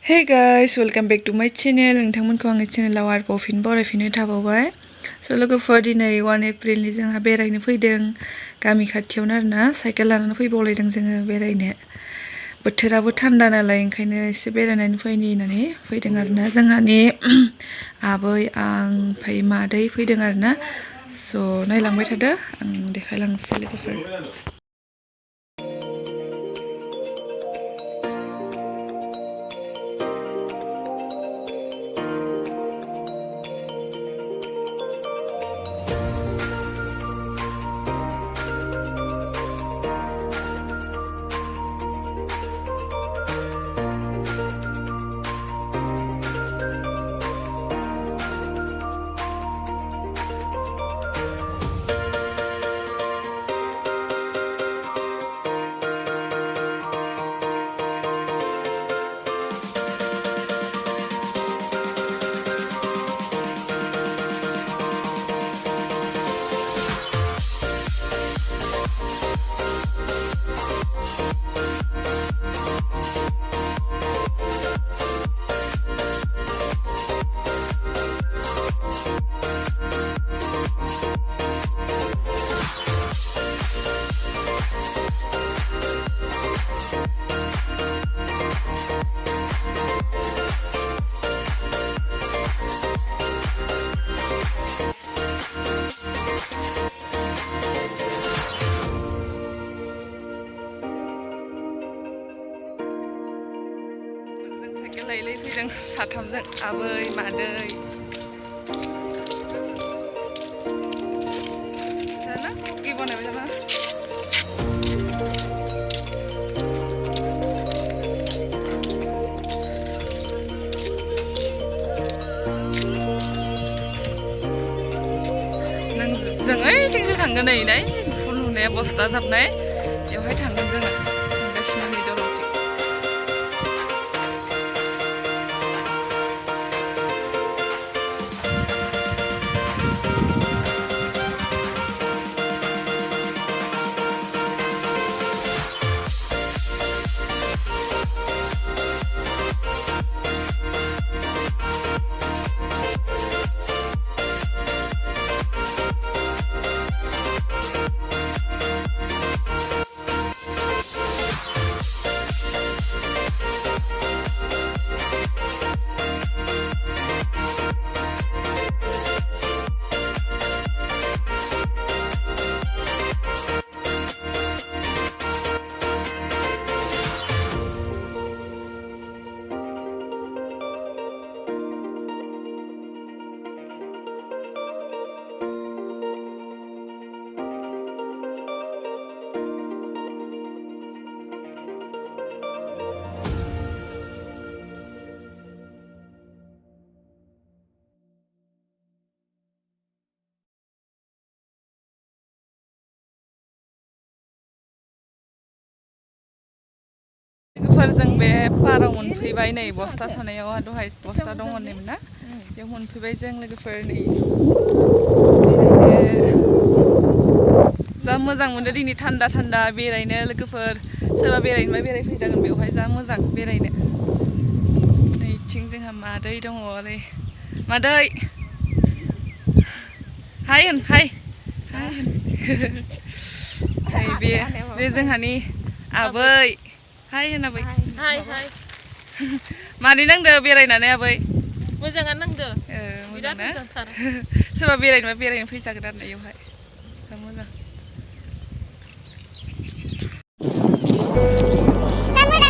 Hey guys, welcome back to my channel. नोंथांमोनखौ आंनि चेनेलाव आरोबाव फिन बरायफिननाय थाबावबाय। स' लोगोफोर दिनै 1 एप्रिलनि जोंहा बेरायनो फैदों गामि खाथियावनो आरोना साइकेल लानानै फैबावलायदों जोङो बेरायनो। बोथोराबो थान्दा नालाय ओंखायनो एसे बेरायनानै फैनि होननानै फैदों आरोना जोंहानि आबै आं ओमफ्राय मादै फैदों आरोना। स' नायलांबाय थादो आं देखायलांनोसै लोगोफोर। लायलाय फैदों साथामजों आबै मादै जाना कुकि बनायबाय जाना जों ओइथिंसो थांगोन नै फुल नुनाया बस्ता जाबनाय बेवहाय थांगोन जोङो थांगासिनो नै दलंथिं। लोगोफोरजों बे पाराव मोनफैबाय नै बस्ता थानायाव दहाय बस्ता दङ होननायमोन ना बेयाव मोनफैबाय जों लोगोफोर नै जा मोजां मोनदों दिनै थान्दा थान्दा बेरायनो लोगोफोर सोरबा बेरायनोबा बेरायफैजागोन बेवहाय जा मोजां बेरायनो। नैथिं जोंहा मादै दङ ओरै मादै हाय होन हाय हाय नै बे जोंहानि आबै हाय होनाबै हाय हाय मारै नांदो बेरायनानै आबै मोजाङानो नांदो मोजां ना सोरबा बेरायनोबा बेरायनो फैजागोन आरो बेयावहाय जा मोजां। Za moza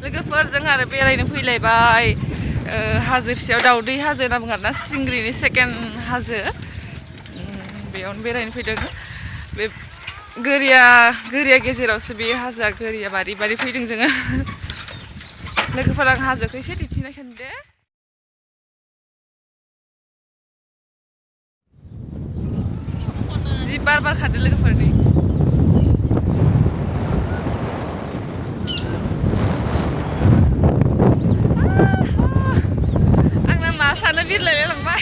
लोगोफोरजों आरो बेरायनो फैलायबाय हाजो फिसायाव दाउदै हाजो होनना बुङो आरोना सिंग्रिनि सेकेन्ड हाजो बेयावनो बेरायनो फैदों बे गोरिया गेजेरावसो बे हाजोआ गोरिया बारि बारि फैदों जोङो लोगोफोर आं हाजोखौ एसे दिन्थिनाय खोन्दो जि बार बारखादो लोगोफोरनि आंना मासानो बिरलायलाय लांबाय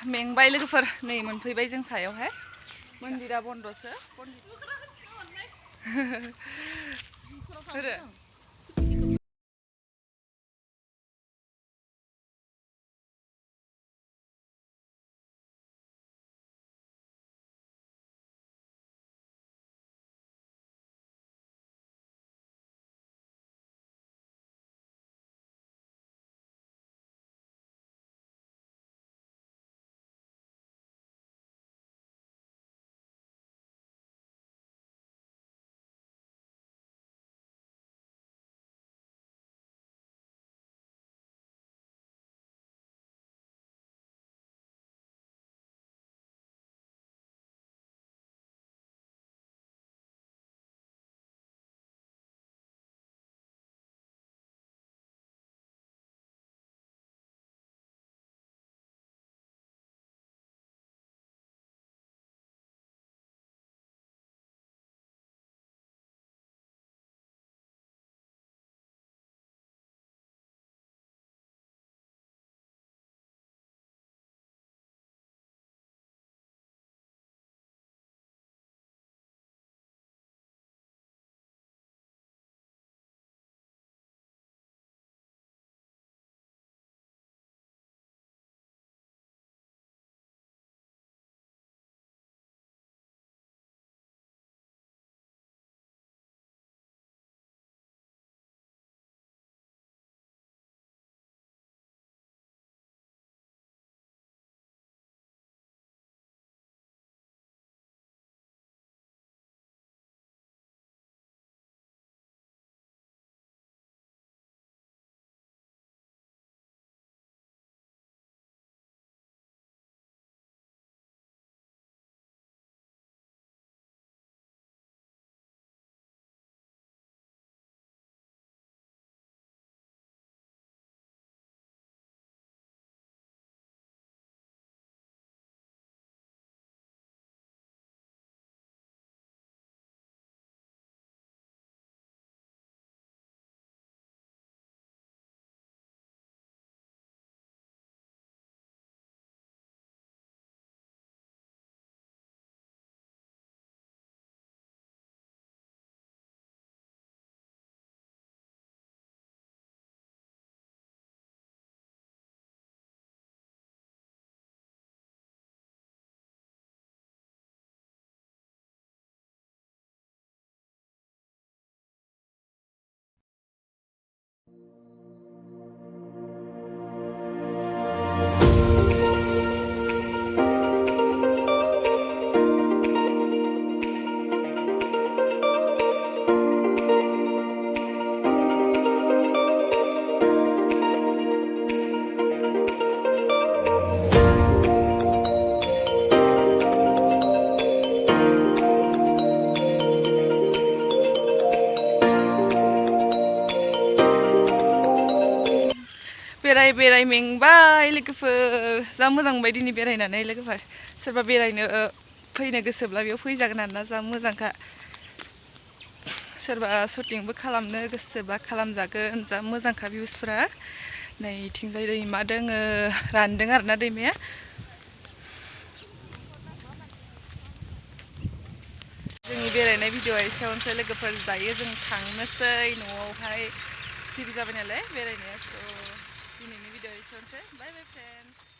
मेंबाय लोगोफोर नै मोनफैबाय जों सायावहाय मन्दिरा बन्दसो बेराय मेंबाय लोगोफोर जा मोजां मोनबाय दिनै बेरायनानै लोगोफोर सोरबा बेरायनो फैनो गोसोब्ला बेयाव फैजागोन आरोना जा मोजांखा सोरबा शटिंबो खालामनो गोसोबा खालामजागोन जा मोजांखा भिउसफोरा नै इथिंजाय दैमा दोङो रानदों आरोना दैमाया जोंनि बेरायनाय भिडिअआ एसेयावनोसै लोगोफोर दायो जों थांनोसै न'आवहाय दिरि जाबाय नालाय बेरायनाया स' दिनैनि भिडिअ एसेयावनोसै बाय बाय फ्रेन्ड्स